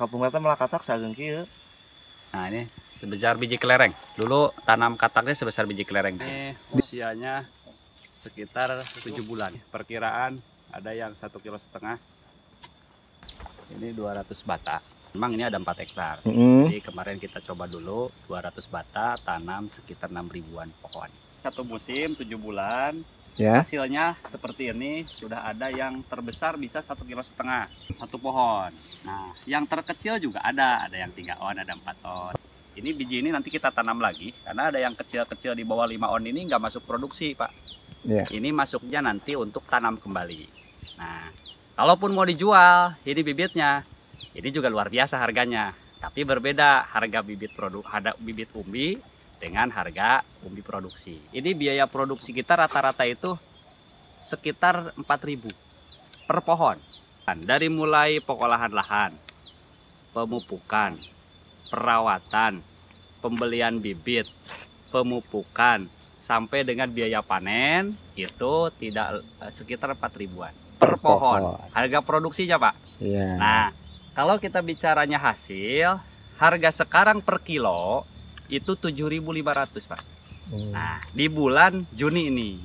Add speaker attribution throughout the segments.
Speaker 1: kampung kita malah katak sageng kieu.
Speaker 2: Nah ini sebesar biji kelereng. Dulu tanam kataknya sebesar biji kelereng. Ini usianya sekitar 7 bulan. Perkiraan ada yang 1,5 kg. Ini 200 bata. Memang ini ada 4 hektar. Jadi kemarin kita coba dulu 200 bata tanam sekitar 6 ribuan pohon. Satu musim 7 bulan. Ya. Hasilnya seperti ini, sudah ada yang terbesar bisa 1,5 kg satu pohon. Nah, yang terkecil juga ada yang 3 on, ada 4 on. Ini biji ini nanti kita tanam lagi, karena ada yang kecil-kecil di bawah 5 on ini nggak masuk produksi, Pak. Ya. Ini masuknya nanti untuk tanam kembali. Nah, kalaupun mau dijual, ini bibitnya, ini juga luar biasa harganya. Tapi berbeda harga bibit ada bibit umbi dengan harga umbi produksi. Ini biaya produksi kita rata-rata itu sekitar 4.000 per pohon. Dari mulai pengolahan lahan, pemupukan, perawatan, pembelian bibit, pemupukan, sampai dengan biaya panen itu tidak sekitar 4.000-an per pohon. Harga produksinya, Pak. Yeah. Nah, kalau kita bicaranya hasil, harga sekarang per kilo itu 7.500, Pak. Nah, di bulan Juni ini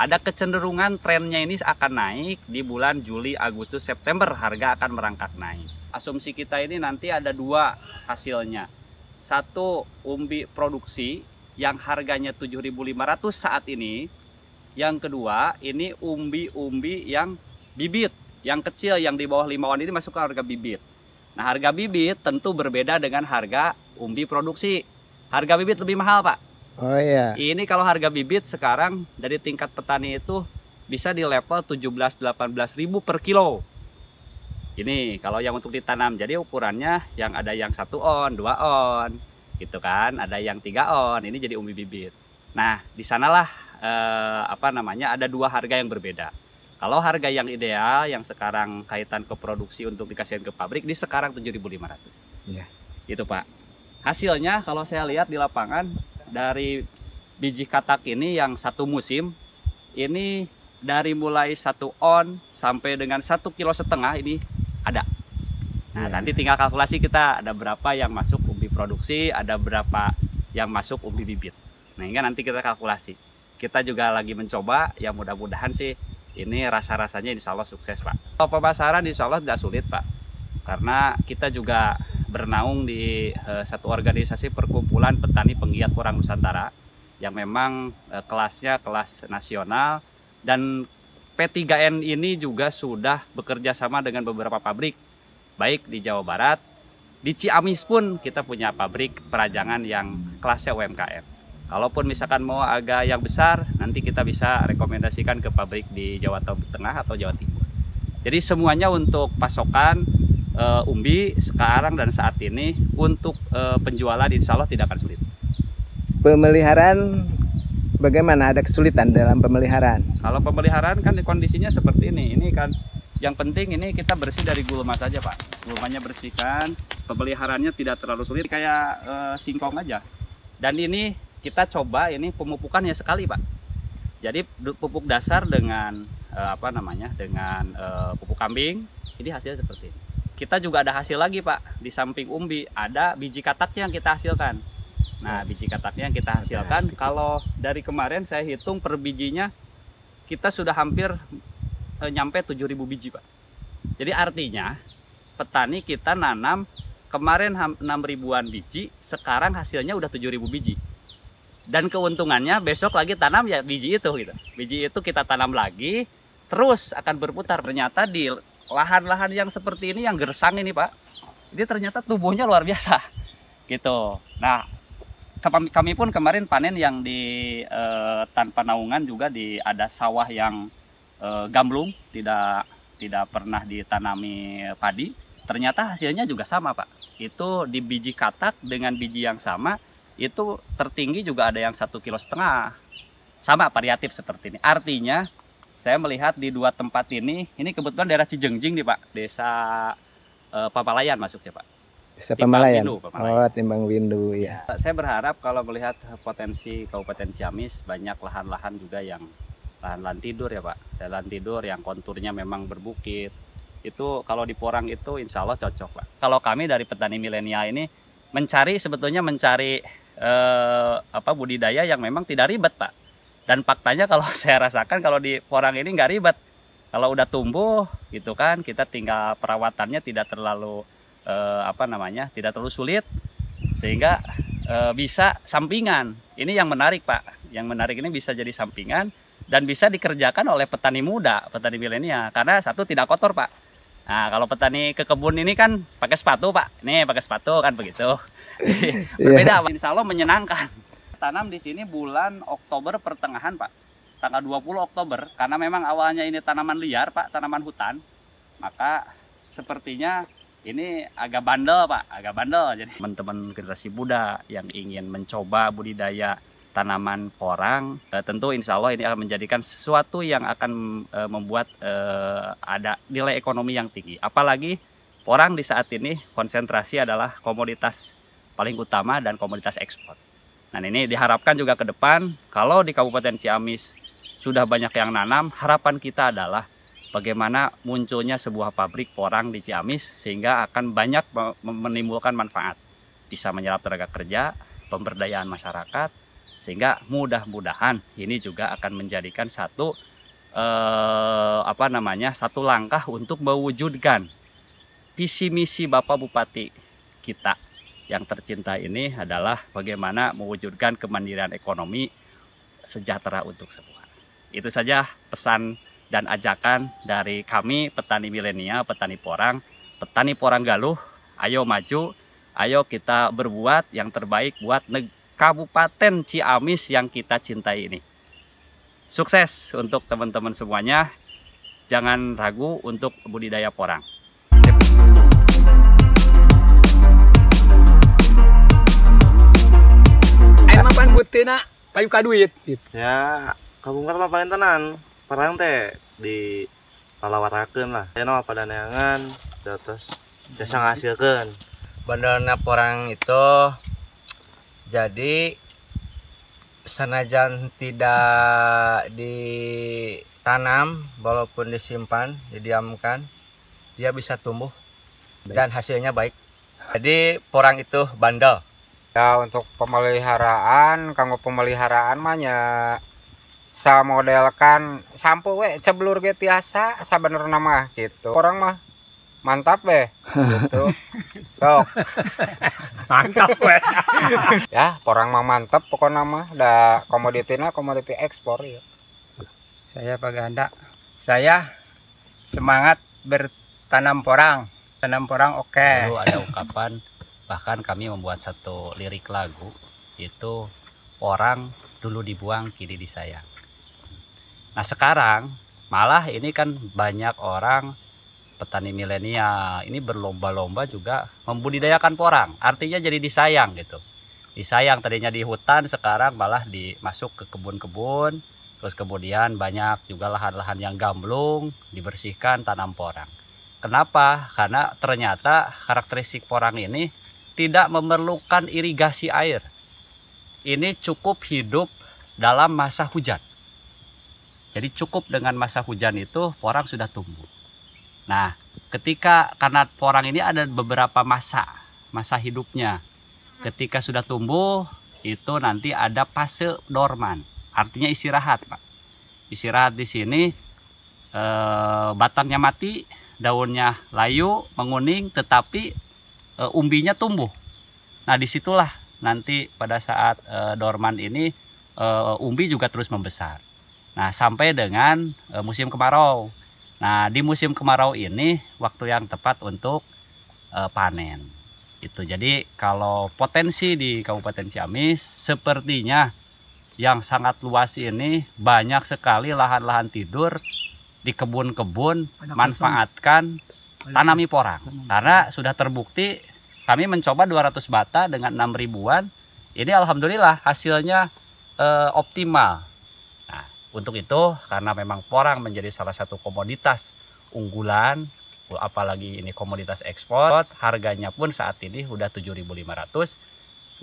Speaker 2: ada kecenderungan trennya ini akan naik. Di bulan Juli, Agustus, September harga akan merangkak naik. Asumsi kita ini nanti ada 2 hasilnya. Satu, umbi produksi yang harganya 7.500 saat ini. Yang kedua, ini umbi-umbi yang bibit, yang kecil, yang di bawah 5 on ini masuk ke harga bibit. Nah, harga bibit tentu berbeda dengan harga umbi produksi. Harga bibit lebih mahal, Pak. Oh iya. Ini kalau harga bibit sekarang dari tingkat petani itu bisa di level 17-18 ribu per kilo. Ini kalau yang untuk ditanam. Jadi ukurannya yang ada yang 1 on, 2 on, gitu kan. Ada yang 3 on. Ini jadi umbi bibit. Nah, di sanalah ada 2 harga yang berbeda. Kalau harga yang ideal yang sekarang kaitan ke produksi untuk dikasihin ke pabrik di sekarang 7.500. Iya. Gitu, Pak. Hasilnya kalau saya lihat di lapangan dari biji katak ini yang 1 musim ini dari mulai 1 on sampai dengan 1,5 kg ini ada. Nah, nanti tinggal kalkulasi kita ada berapa yang masuk umbi produksi, ada berapa yang masuk umbi bibit. Nah, ini nanti kita kalkulasi. Kita juga lagi mencoba, ya mudah-mudahan sih ini rasa-rasanya insya Allah sukses, Pak. Kalau pemasaran insya Allah tidak sulit, Pak. Karena kita juga bernaung di satu organisasi perkumpulan petani penggiat porang Nusantara yang memang kelasnya kelas nasional, dan P3N ini juga sudah bekerja sama dengan beberapa pabrik baik di Jawa Barat, di Ciamis pun kita punya pabrik perajangan yang kelasnya UMKM. Kalaupun misalkan mau agak yang besar, nanti kita bisa rekomendasikan ke pabrik di Jawa Tengah atau Jawa Timur. Jadi semuanya untuk pasokan umbi sekarang dan saat ini untuk penjualan insya Allah tidak akan sulit. Pemeliharaan bagaimana? Ada kesulitan dalam pemeliharaan? Kalau pemeliharaan kan kondisinya seperti ini. Ini kan yang penting ini kita bersih dari gulma saja, Pak. Gulmanya bersihkan, pemeliharaannya tidak terlalu sulit kayak singkong aja. Dan ini kita coba ini pemupukannya sekali, Pak. Jadi pupuk dasar dengan dengan pupuk kambing. Ini hasilnya seperti ini. Kita juga ada hasil lagi, Pak. Di samping umbi ada biji kataknya yang kita hasilkan. Nah, biji kataknya yang kita hasilkan kalau dari kemarin saya hitung per bijinya kita sudah hampir nyampe 7.000 biji, Pak. Jadi artinya petani kita nanam kemarin 6 ribuan biji, sekarang hasilnya udah 7.000 biji. Dan keuntungannya besok lagi tanam ya biji itu gitu. Biji itu kita tanam lagi terus akan berputar. Ternyata di lahan-lahan yang seperti ini yang gersang ini, Pak, ini ternyata tumbuhnya luar biasa gitu. Nah, kami pun kemarin panen yang di tanpa naungan juga ada sawah yang gamblung, tidak pernah ditanami padi. Ternyata hasilnya juga sama, Pak. Itu di biji katak dengan biji yang sama itu tertinggi juga ada yang 1,5 kg. Sama variatif seperti ini. Artinya saya melihat di 2 tempat ini kebetulan daerah Cijengjing nih, Pak, desa Pamalayan masuknya, Pak. Desa Pamalayan. Oh, Timbang Windu ya. Saya berharap kalau melihat potensi Kabupaten Ciamis banyak lahan-lahan juga yang lahan-lahan tidur ya, Pak. Lahan tidur yang konturnya memang berbukit. itu kalau di Porang itu insya Allah cocok Pak. Kalau kami dari petani milenial ini sebetulnya mencari budidaya yang memang tidak ribet Pak. Dan faktanya kalau saya rasakan kalau di Porang ini nggak ribet. Kalau udah tumbuh gitu kan, kita tinggal perawatannya tidak terlalu tidak terlalu sulit, sehingga bisa sampingan. Ini yang menarik Pak. Yang menarik ini bisa jadi sampingan dan bisa dikerjakan oleh petani muda, petani milenial. Karena satu, tidak kotor Pak. Nah, kalau petani ke kebun ini kan pakai sepatu Pak. Nih pakai sepatu kan begitu. Berbeda, insya Allah menyenangkan. Tanam di sini bulan Oktober pertengahan Pak. Tanggal 20 Oktober. Karena memang awalnya ini tanaman liar Pak, tanaman hutan. Maka sepertinya ini agak bandel Pak, agak bandel. Jadi teman-teman generasi muda yang ingin mencoba budidaya tanaman porang, tentu insya Allah ini akan menjadikan sesuatu yang akan membuat ada nilai ekonomi yang tinggi. Apalagi porang di saat ini konsentrasi adalah komoditas paling utama dan komoditas ekspor. Nah ini diharapkan juga ke depan, kalau di Kabupaten Ciamis sudah banyak yang nanam, harapan kita adalah bagaimana munculnya sebuah pabrik porang di Ciamis sehingga akan banyak menimbulkan manfaat. Bisa menyerap tenaga kerja, pemberdayaan masyarakat, sehingga mudah-mudahan ini juga akan menjadikan satu langkah untuk mewujudkan visi misi Bapak Bupati kita yang tercinta ini adalah bagaimana mewujudkan kemandirian ekonomi sejahtera untuk semua. Itu saja pesan dan ajakan dari kami petani milenial, petani porang Galuh. Ayo maju, ayo kita berbuat yang terbaik buat Kabupaten Ciamis yang kita cintai ini. Sukses untuk teman-teman semuanya. Jangan ragu untuk budidaya porang.
Speaker 3: Ayo mapan butina, payu kaduit.
Speaker 1: Ya, kabungkat mah paling tenan. Porang teh di lalawarakeun lah. Eno pada neangan terus jasa ngasilkeun.
Speaker 4: Benerna porang itu jadi sanajan tidak ditanam walaupun disimpan, didiamkan, dia bisa tumbuh dan hasilnya baik. Jadi porang itu bandel.
Speaker 5: Ya untuk pemeliharaan, kanggo pemeliharaan mah nya samodelkan sampo we ceblur ge tiasa sabenerna mah gitu. Porang mah mantap weh gitu. Sok
Speaker 3: Mantap weh.
Speaker 5: ya porang mah mantap pokoknya mah da komoditina komoditi ekspor ya.
Speaker 6: Saya Pak Ganda, saya semangat bertanam porang. Tanam porang oke.
Speaker 2: Dulu ada ungkapan, bahkan kami membuat satu lirik lagu, itu porang dulu dibuang kini disayang. Nah sekarang malah ini kan banyak orang petani milenial ini berlomba-lomba juga membudidayakan porang, artinya jadi disayang gitu. Disayang tadinya di hutan, sekarang malah dimasuk ke kebun-kebun, terus kemudian banyak juga lahan-lahan yang gamblung dibersihkan tanam porang. Kenapa? Karena ternyata karakteristik porang ini tidak memerlukan irigasi air. Ini cukup hidup dalam masa hujan. Jadi cukup dengan masa hujan itu porang sudah tumbuh. Nah, karena porang ini ada beberapa masa hidupnya. Ketika sudah tumbuh, itu nanti ada fase dorman, artinya istirahat, Pak. Istirahat di sini, batangnya mati, daunnya layu, menguning, tetapi umbinya tumbuh. Nah, disitulah nanti pada saat dorman ini, umbi juga terus membesar. Nah, sampai dengan musim kemarau. Nah, di musim kemarau ini waktu yang tepat untuk panen. Itu. Jadi kalau potensi di Kabupaten Ciamis sepertinya yang sangat luas ini, banyak sekali lahan-lahan tidur di kebun-kebun, manfaatkan tanami porang. Karena sudah terbukti kami mencoba 200 bata dengan 6 ribuan. Ini alhamdulillah hasilnya optimal. Untuk itu, karena memang porang menjadi salah satu komoditas unggulan, apalagi ini komoditas ekspor, harganya pun saat ini udah 7.500.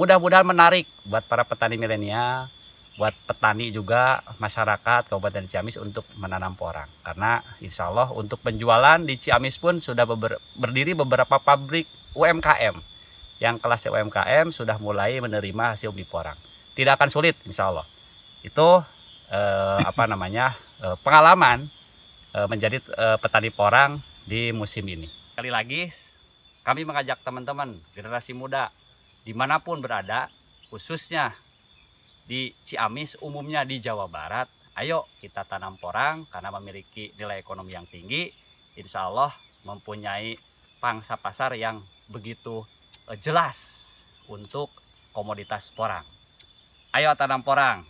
Speaker 2: Mudah-mudahan menarik buat para petani milenial, buat petani juga, masyarakat Kabupaten Ciamis untuk menanam porang. Karena insya Allah untuk penjualan di Ciamis pun sudah berdiri beberapa pabrik UMKM. Yang kelasnya UMKM sudah mulai menerima hasil bumi porang. Tidak akan sulit insya Allah. Itu pengalaman menjadi petani porang di musim ini. Sekali lagi kami mengajak teman-teman generasi muda dimanapun berada, khususnya di Ciamis, umumnya di Jawa Barat, ayo kita tanam porang karena memiliki nilai ekonomi yang tinggi, insya Allah mempunyai pangsa pasar yang begitu jelas untuk komoditas porang. Ayo tanam porang.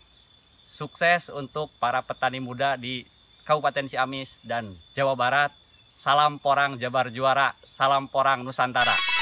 Speaker 2: Sukses untuk para petani muda di Kabupaten Ciamis dan Jawa Barat. Salam porang Jabar Juara, salam porang Nusantara.